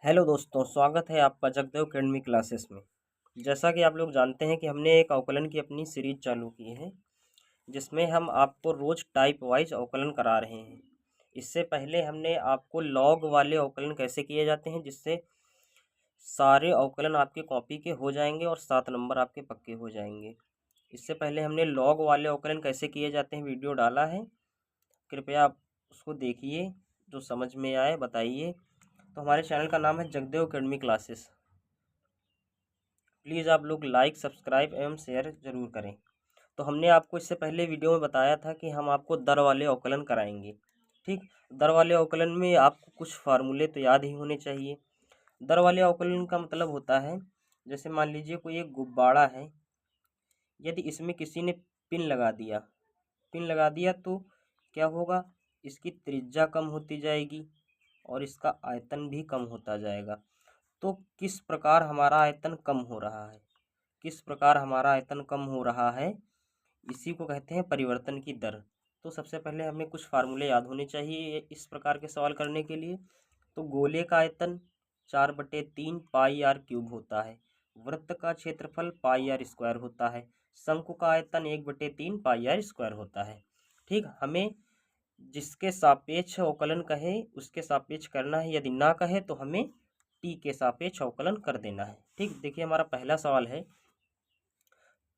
Hello दोस्तों, स्वागत है आपका जगदेव अकेडमी क्लासेस में। जैसा कि आप लोग जानते हैं कि हमने एक अवकलन की अपनी सीरीज चालू की है, जिसमें हम आपको रोज़ टाइप वाइज अवकलन करा रहे हैं। इससे पहले हमने आपको लॉग वाले अवकलन कैसे किए जाते हैं, जिससे सारे अवकलन आपके कॉपी के हो जाएंगे और 7 नंबर आपके पक्के हो जाएंगे। इससे पहले हमने लॉग वाले अवकलन कैसे किए जाते हैं वीडियो डाला है, कृपया आप उसको देखिए, जो समझ में आए बताइए। तो हमारे चैनल का नाम है जगदेव अकेडमी क्लासेस। प्लीज़ आप लोग लाइक सब्सक्राइब एवं शेयर ज़रूर करें। तो हमने आपको इससे पहले वीडियो में बताया था कि हम आपको दर वाले अवकलन कराएंगे। ठीक, दर वाले अवकलन में आपको कुछ फार्मूले तो याद ही होने चाहिए। दर वाले अवकलन का मतलब होता है, जैसे मान लीजिए कोई एक गुब्बारा है, यदि इसमें किसी ने पिन लगा दिया तो क्या होगा, इसकी त्रिज्या कम होती जाएगी और इसका आयतन भी कम होता जाएगा। तो किस प्रकार हमारा आयतन कम हो रहा है, किस प्रकार हमारा आयतन कम हो रहा है, इसी को कहते हैं परिवर्तन की दर। तो सबसे पहले हमें कुछ फार्मूले याद होने चाहिए इस प्रकार के सवाल करने के लिए। तो गोले का आयतन 4/3 पाई आर क्यूब होता है। वृत्त का क्षेत्रफल पाई आर स्क्वायर होता है। शंकु का आयतन 1/3 पाई आर स्क्वायर होता है। ठीक, हमें जिसके सापेक्ष अवकलन कहे उसके सापेक्ष करना है, यदि ना कहे तो हमें टी के सापेक्ष अवकलन कर देना है। ठीक, देखिए हमारा पहला सवाल है,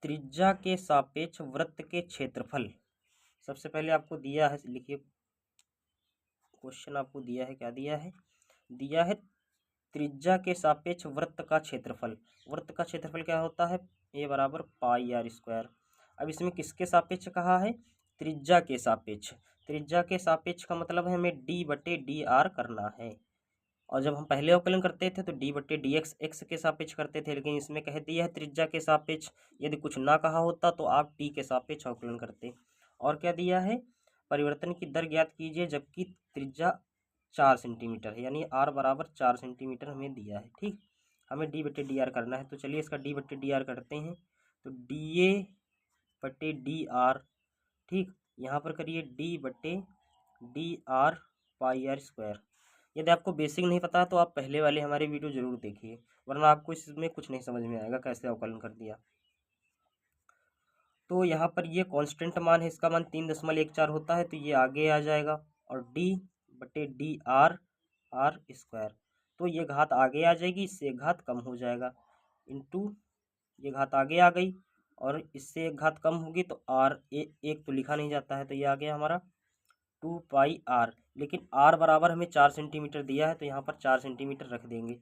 त्रिज्या के सापेक्ष वृत्त के क्षेत्रफल। सबसे पहले आपको दिया है, लिखिए क्वेश्चन आपको दिया है, क्या दिया है, दिया है त्रिज्या के सापेक्ष वृत्त का क्षेत्रफल। वृत्त का क्षेत्रफल क्या होता है, ए बराबर पाई आर स्क्वायर। अब इसमें किसके सापेक्ष कहा है, त्रिज्या के सापेक्ष। त्रिज्या के सापेक्ष का मतलब है हमें d/dr करना है। और जब हम पहले अवकलन करते थे तो d/dx x के सापेक्ष करते थे, लेकिन इसमें कह दिया है त्रिज्या के सापेक्ष। यदि कुछ ना कहा होता तो आप t के सापेक्ष अवकलन करते। और क्या दिया है, परिवर्तन की दर ज्ञात कीजिए जबकि त्रिज्या 4 सेंटीमीटर है, यानी r बराबर 4 सेंटीमीटर हमें दिया है। ठीक, हमें d/dr करना है, तो चलिए इसका d/dr करते हैं। तो dA/dr, ठीक, यहाँ पर करिए d/dr पाई आर स्क्वायर। यदि आपको बेसिक नहीं पता तो आप पहले वाले हमारे वीडियो जरूर देखिए, वरना आपको इसमें कुछ नहीं समझ में आएगा कैसे अवकलन कर दिया। तो यहाँ पर ये कांस्टेंट मान है, इसका मान 3.14 होता है, तो ये आगे आ जाएगा। और d/dr आर स्क्वायर, तो ये घात आगे आ जाएगी, इससे एक घात कम हो जाएगा, इंटू ये घात आगे आ गई और इससे एक घात कम होगी तो आर एक तो लिखा नहीं जाता है, तो ये आ गया हमारा 2πr। लेकिन r बराबर हमें 4 सेंटीमीटर दिया है, तो यहाँ पर 4 सेंटीमीटर रख देंगे।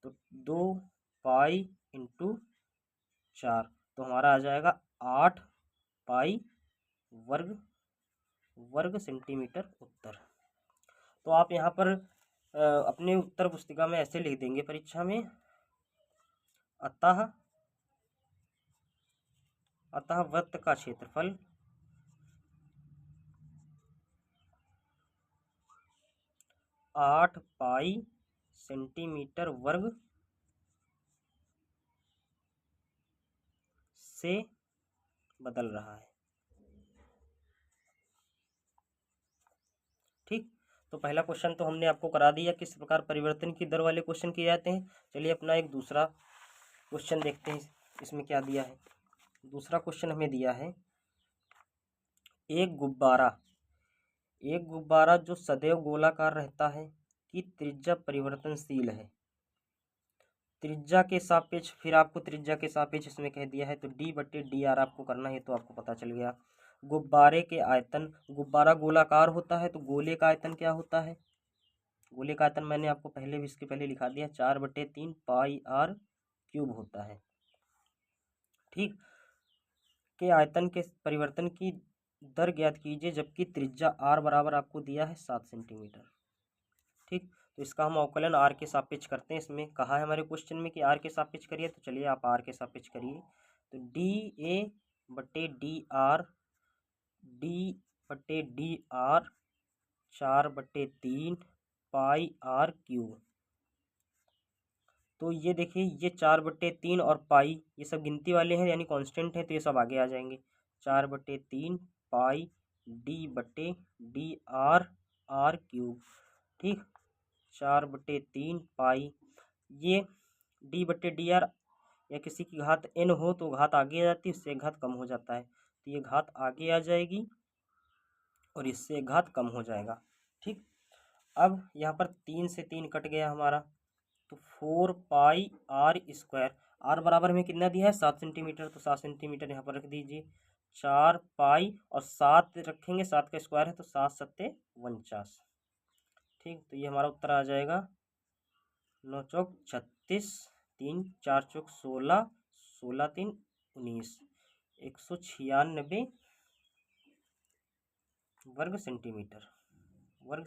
तो 2π×4, तो हमारा आ जाएगा 8 पाई वर्ग सेंटीमीटर उत्तर। तो आप यहाँ पर अपने उत्तर पुस्तिका में ऐसे लिख देंगे परीक्षा में, अतः वृत्त का क्षेत्रफल 8 पाई सेंटीमीटर वर्ग से बदल रहा है। ठीक, तो पहला क्वेश्चन तो हमने आपको करा दिया किस प्रकार परिवर्तन की दर वाले क्वेश्चन किए जाते हैं। चलिए अपना एक दूसरा क्वेश्चन देखते हैं, इसमें क्या दिया है। दूसरा क्वेश्चन हमें दिया है, एक गुब्बारा जो सदैव गोलाकार रहता है कि त्रिज्या परिवर्तनशील है। त्रिज्या के सापेक्ष, फिर आपको त्रिज्या के सापेक्ष इसमें कह दिया है, तो d/dr आपको करना है, तो आपको पता चल गया। गुब्बारे के आयतन, गुब्बारा गोलाकार होता है तो गोले का आयतन क्या होता है, गोले का आयतन मैंने आपको पहले भी इसके पहले लिखा दिया, 4/3 पाई आर क्यूब होता है। ठीक, के आयतन के परिवर्तन की दर ज्ञात कीजिए जबकि त्रिज्या r बराबर आपको दिया है 7 सेंटीमीटर। ठीक, तो इसका हम अवकलन r के सापेक्ष करते हैं। इसमें कहा है हमारे क्वेश्चन में कि r के सापेक्ष करिए, तो चलिए आप r के सापेक्ष करिए। तो d/dr 4/3 पाई आर क्यूब। तो ये देखिए, ये 4/3 और पाई ये सब गिनती वाले हैं, यानी कांस्टेंट है, तो ये सब आगे आ जाएंगे। 4/3 पाई d/dr आर क्यूब। ठीक, 4/3 पाई, ये d/dr या किसी की घात n हो तो घात आगे आ जाती है, इससे घात कम हो जाता है, तो ये घात आगे आ जाएगी और इससे घात कम हो जाएगा। ठीक, अब यहाँ पर 3 से 3 कट गया हमारा, तो 4 पाई r², r बराबर में कितना दिया है 7 सेंटीमीटर, तो 7 सेंटीमीटर यहाँ पर रख दीजिए। 4 पाई और 7 रखेंगे, 7 का स्क्वायर है तो 7 सत्ते 49। ठीक, तो ये हमारा उत्तर आ जाएगा 9 चौक 36, 3 4 चौक 16, 16 3 19, 196 वर्ग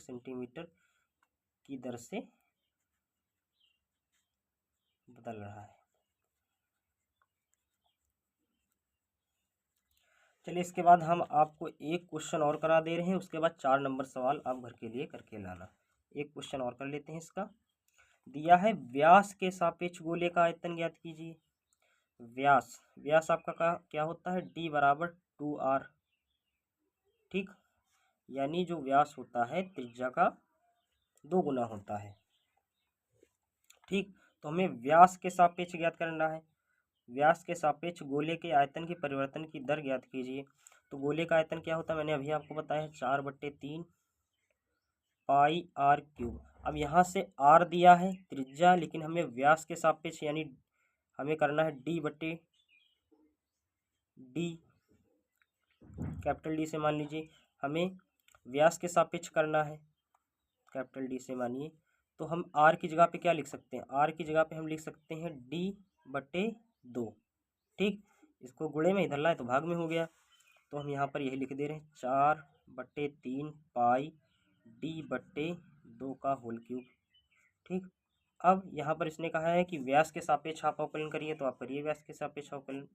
सेंटीमीटर की दर से बदल रहा है। चलिए, इसके बाद हम आपको एक क्वेश्चन और करा दे रहे हैं, उसके बाद 4 नंबर सवाल आप घर के लिए करके लाना। एक क्वेश्चन और कर लेते हैं। इसका दिया है व्यास के सापेक्ष गोले का आयतन ज्ञात कीजिए। व्यास आपका क्या होता है, d बराबर 2r। ठीक, यानी जो व्यास होता है त्रिज्या का 2 गुना होता है। ठीक, तो हमें व्यास के सापेक्ष ज्ञात करना है। व्यास के सापेक्ष गोले के आयतन की परिवर्तन की दर ज्ञात कीजिए। तो गोले का आयतन क्या होता है, मैंने अभी आपको बताया है 4/3 पाई r³। अब यहाँ से r दिया है त्रिज्या, लेकिन हमें व्यास के सापेक्ष यानी हमें करना है d/d, कैपिटल D से मान लीजिए हमें व्यास के सापेक्ष करना है, कैपिटल D से मानिए। तो हम r की जगह पे क्या लिख सकते हैं, r की जगह पे हम लिख सकते हैं d/2। ठीक, इसको गुणे में इधर लाए तो भाग में हो गया, तो हम यहाँ पर यही लिख दे रहे हैं 4/3 पाई d/2 का होल क्यूब। ठीक, अब यहाँ पर इसने कहा है कि व्यास के सापेक्ष आप अवकलन करिए, तो आप करिए व्यास के सापेक्ष अवकलन।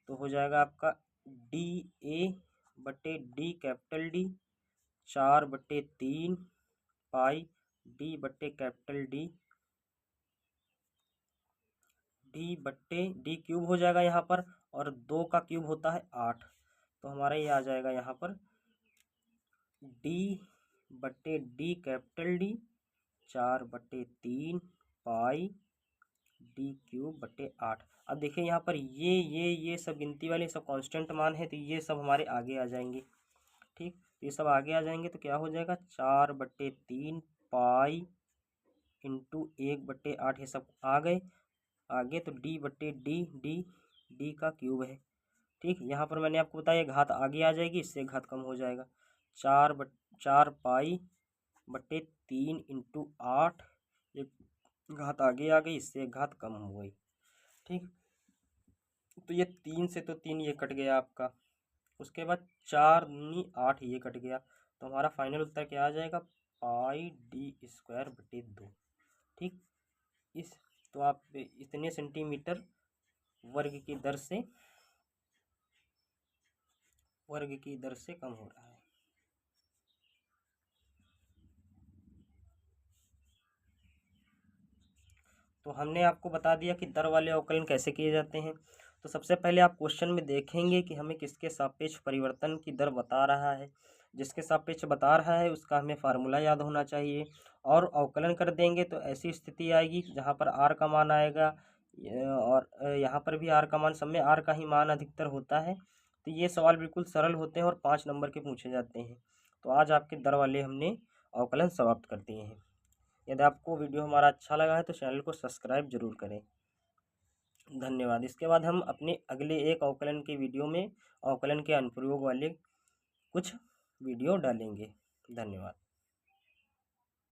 तो हो जाएगा आपका dA/d कैपिटल D 4/3 पाई d/कैपिटल D क्यूब हो जाएगा यहाँ पर, और 2 का क्यूब होता है 8, तो हमारा ये आ जाएगा यहाँ पर d/d कैपिटल D 4/3 पाई d³/8। अब देखिए यहाँ पर ये सब गिनती वाले सब कांस्टेंट मान है, तो ये सब हमारे आगे आ जाएंगे। ठीक, तो ये सब आगे आ जाएंगे तो क्या हो जाएगा 4/3 पाई इंटू 1/8, ये सब आ गए आगे, तो d का क्यूब है। ठीक, यहाँ पर मैंने आपको बताया घात आगे आ जाएगी, इससे घात कम हो जाएगा। 4 पाई/3 इंटू 8, एक घात आगे आ गई, इससे घात कम हो गई। ठीक, तो ये 3 से तो 3 ये कट गया आपका, उसके बाद 4 दूनी 8 ये कट गया, तो हमारा फाइनल उत्तर क्या आ जाएगा पाई d²/2। ठीक, तो आप इतने सेंटीमीटर वर्ग की दर से कम हो रहा है। तो हमने आपको बता दिया कि दर वाले अवकलन कैसे किए जाते हैं। तो सबसे पहले आप क्वेश्चन में देखेंगे कि हमें किसके सापेक्ष परिवर्तन की दर बता रहा है। जिसके सापेक्ष बता रहा है उसका हमें फार्मूला याद होना चाहिए, और अवकलन कर देंगे तो ऐसी स्थिति आएगी जहाँ पर r का मान आएगा, और यहाँ पर भी r का मान, सब में r का ही मान अधिकतर होता है। तो ये सवाल बिल्कुल सरल होते हैं और 5 नंबर के पूछे जाते हैं। तो आज आपके दर वाले हमने अवकलन समाप्त कर दिए हैं। यदि आपको वीडियो हमारा अच्छा लगा है तो चैनल को सब्सक्राइब जरूर करें। धन्यवाद। इसके बाद हम अपने अगले एक अवकलन के वीडियो में अवकलन के अनुप्रयोग वाले कुछ वीडियो डालेंगे। धन्यवाद।